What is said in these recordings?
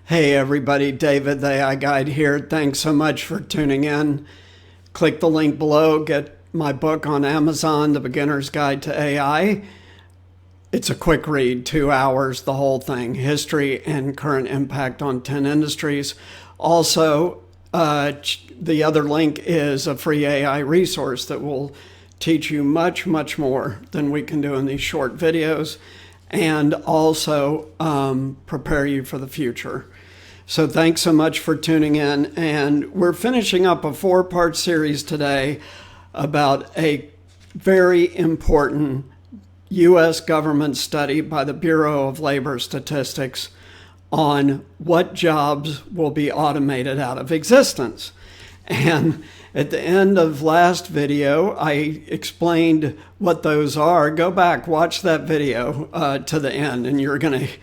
Hey everybody, David the AI Guide here. Thanks so much for tuning in. Click the link below, get my book on Amazon, The Beginner's Guide to AI. It's a quick read, 2 hours, the whole thing, history and current impact on 10 industries. Also, the other link is a free AI resource that will teach you much, much more than we can do in these short videos, and also prepare you for the future. So thanks so much for tuning in. And we're finishing up a 4-part series today about a very important U.S. government study by the Bureau of Labor Statistics on what jobs will be automated out of existence. And at the end of last video, I explained what those are. Go back, watch that video to the end, and you're going to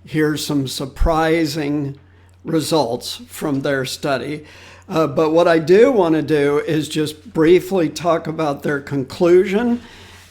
hear some surprising results from their study. But what I do want to do is just briefly talk about their conclusion,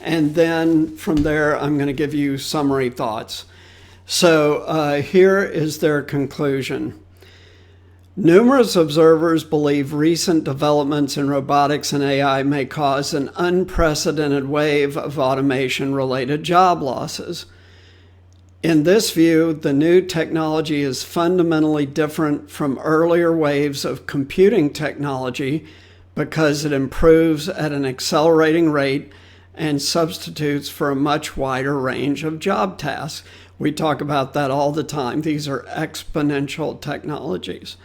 and then from there, I'm going to give you summary thoughts. So here is their conclusion. Numerous observers believe recent developments in robotics and AI may cause an unprecedented wave of automation-related job losses. In this view, the new technology is fundamentally different from earlier waves of computing technology because it improves at an accelerating rate and substitutes for a much wider range of job tasks. We talk about that all the time. These are exponential technologies.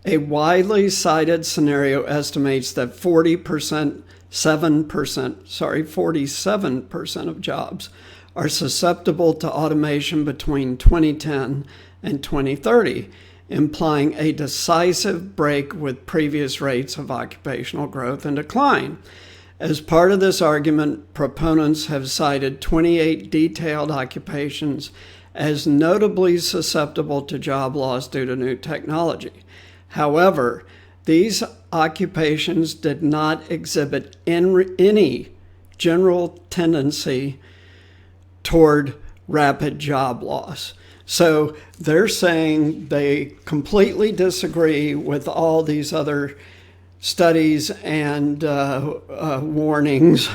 A widely cited scenario estimates that 47% of jobs are susceptible to automation between 2010 and 2030, implying a decisive break with previous rates of occupational growth and decline. As part of this argument, proponents have cited 28 detailed occupations as notably susceptible to job loss due to new technology. However, these occupations did not exhibit any general tendency toward rapid job loss. So they're saying they completely disagree with all these other studies and warnings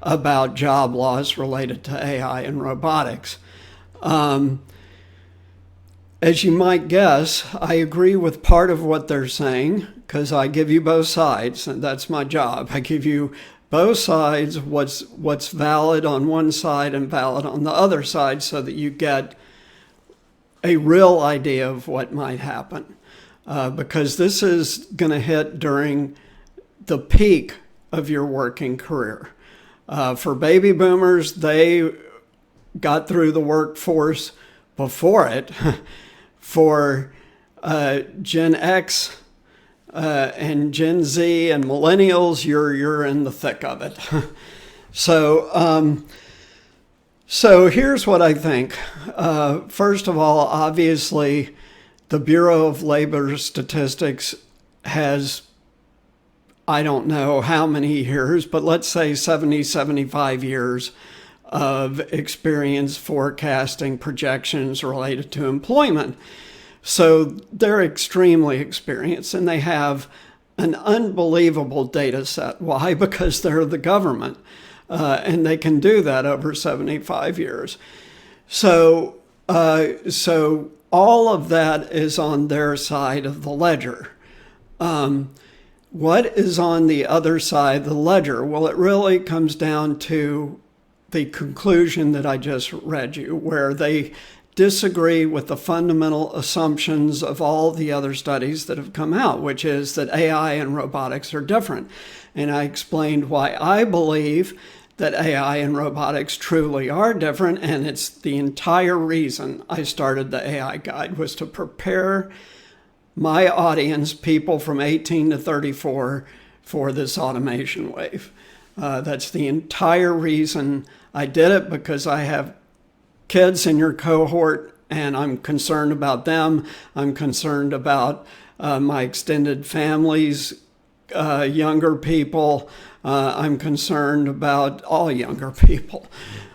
about job loss related to AI and robotics. As you might guess, I agree with part of what they're saying because I give you both sides, and that's my job. I give you both sides, what's valid on one side and valid on the other side, so that you get a real idea of what might happen. Because this is going to hit during the peak of your working career. For baby boomers, they got through the workforce before it. For Gen X and Gen Z and millennials, you're in the thick of it. So here's what I think. First of all, obviously, the Bureau of Labor Statistics has, I don't know how many years, but let's say 70, 75 years of experience forecasting projections related to employment. So they're extremely experienced, and they have an unbelievable data set. Why? Because they're the government, and they can do that over 75 years. So all of that is on their side of the ledger. What is on the other side of the ledger? Well, it really comes down to the conclusion that I just read you, where they disagree with the fundamental assumptions of all the other studies that have come out, which is that AI and robotics are different. And I explained why I believe that AI and robotics truly are different, and it's the entire reason I started the AI Guide, was to prepare my audience, people from 18 to 34, for this automation wave. That's the entire reason I did it, because I have kids in your cohort and I'm concerned about them. I'm concerned about my extended families, younger people. I'm concerned about all younger people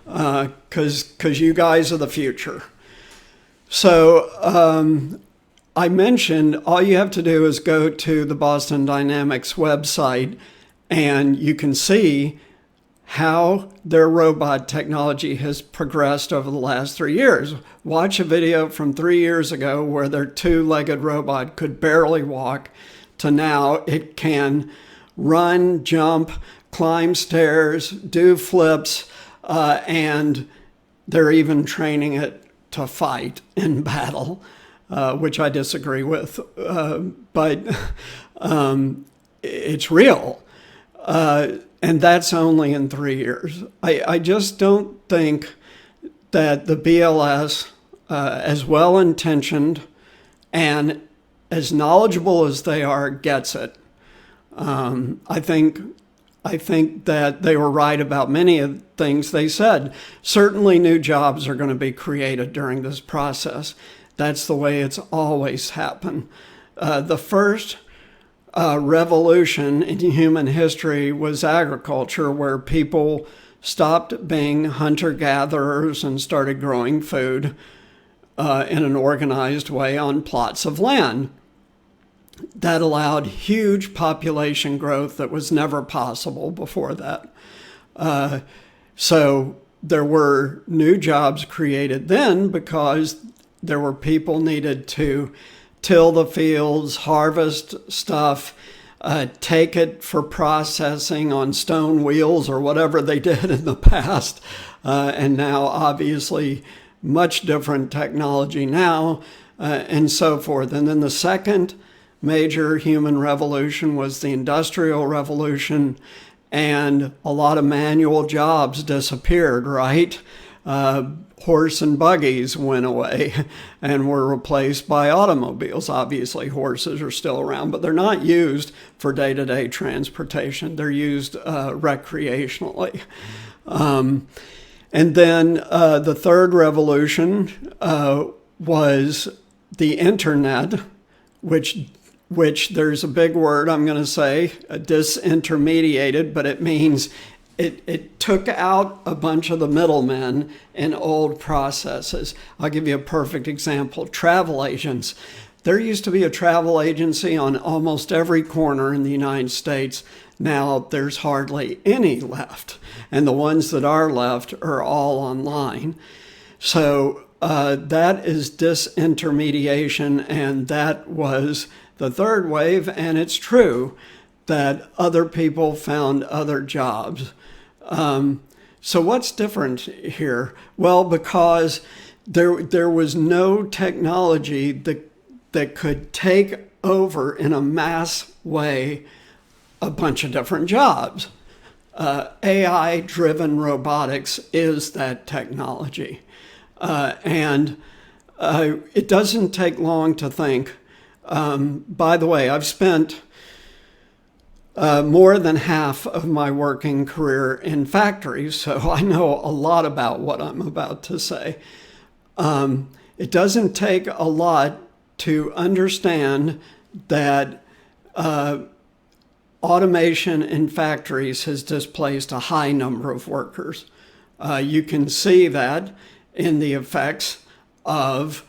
because you guys are the future. So I mentioned all you have to do is go to the Boston Dynamics website and you can see how their robot technology has progressed over the last 3 years. Watch a video from 3 years ago where their two-legged robot could barely walk to now it can run, jump, climb stairs, do flips, and they're even training it to fight in battle. Which I disagree with, but it's real. And that's only in 3 years. I just don't think that the BLS, as well-intentioned and as knowledgeable as they are, gets it. I think that they were right about many of the things they said. Certainly new jobs are going to be created during this process. That's the way it's always happened. The first revolution in human history was agriculture, where people stopped being hunter-gatherers and started growing food in an organized way on plots of land. That allowed huge population growth that was never possible before that. So there were new jobs created then because there were people needed to till the fields, harvest stuff, take it for processing on stone wheels or whatever they did in the past. And now, obviously, much different technology now, and so forth. And then the second major human revolution was the Industrial Revolution, and a lot of manual jobs disappeared, right? Horse and buggies went away and were replaced by automobiles. Obviously, horses are still around, but they're not used for day-to-day transportation. They're used recreationally. And then the third revolution was the internet, which there's a big word I'm going to say, disintermediated, but it means it took out a bunch of the middlemen in old processes. I'll give you a perfect example. Travel agents. There used to be a travel agency on almost every corner in the United States. Now there's hardly any left. And the ones that are left are all online. So that is disintermediation, and that was the third wave, and it's true that other people found other jobs. So what's different here? Well, because there was no technology that could take over in a mass way a bunch of different jobs. AI-driven robotics is that technology. And it doesn't take long to think. By the way, I've spent more than half of my working career in factories, so I know a lot about what I'm about to say. It doesn't take a lot to understand that automation in factories has displaced a high number of workers. You can see that in the effects of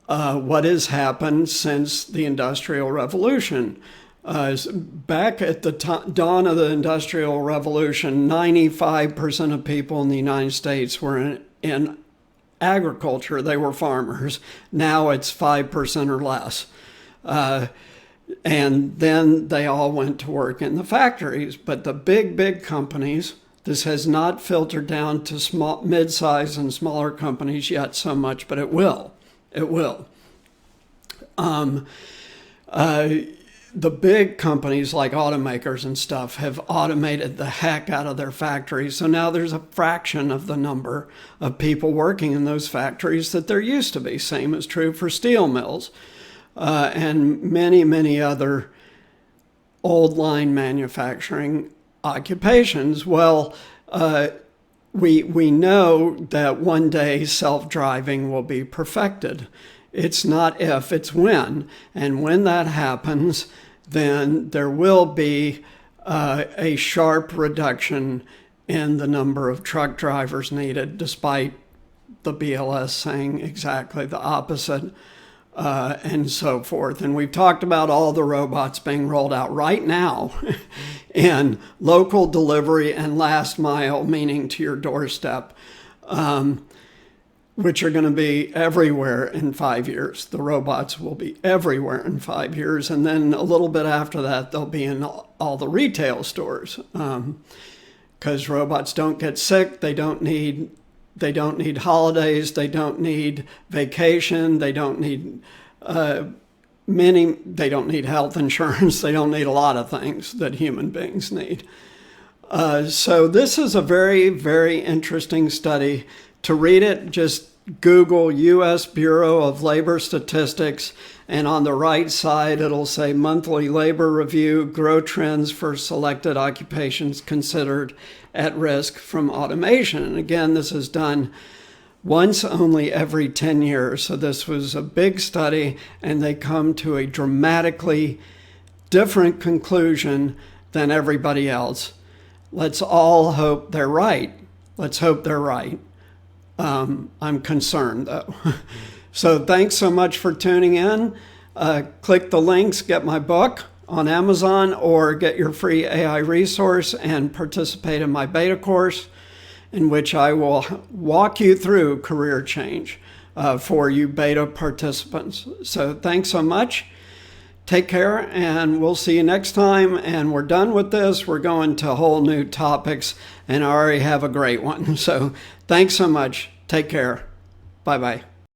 what has happened since the Industrial Revolution. Back at the dawn of the Industrial Revolution, 95% of people in the United States were in agriculture. They were farmers. Now it's 5% or less. And then they all went to work in the factories. But the big companies, this has not filtered down to small, mid-sized and smaller companies yet so much, but it will. It will. The big companies like automakers and stuff have automated the heck out of their factories. So now there's a fraction of the number of people working in those factories that there used to be. Same is true for steel mills and many other old line manufacturing occupations. Well, we know that one day self-driving will be perfected. It's not if, it's when. And when that happens, then there will be a sharp reduction in the number of truck drivers needed, despite the BLS saying exactly the opposite. and so forth. And we've talked about all the robots being rolled out right now in local delivery and last mile, meaning to your doorstep, which are going to be everywhere in 5 years. The robots will be everywhere in 5 years. And then a little bit after that, they'll be in all the retail stores, because robots don't get sick. They don't need holidays. They don't need vacation. They don't need they don't need health insurance. They don't need a lot of things that human beings need. So this is a very, very interesting study. To read it, just Google U.S. Bureau of Labor Statistics, and on the right side, it'll say monthly labor review, growth trends for selected occupations considered at risk from automation. And again, this is done once only every 10 years. So this was a big study, and they come to a dramatically different conclusion than everybody else. Let's all hope they're right. Let's hope they're right. I'm concerned, though. So thanks so much for tuning in. Click the links, get my book on Amazon, or get your free AI resource and participate in my beta course, in which I will walk you through career change for you beta participants. So thanks so much. Take care, and we'll see you next time. And we're done with this. We're going to whole new topics, and I already have a great one. So thanks so much. Take care. Bye-bye.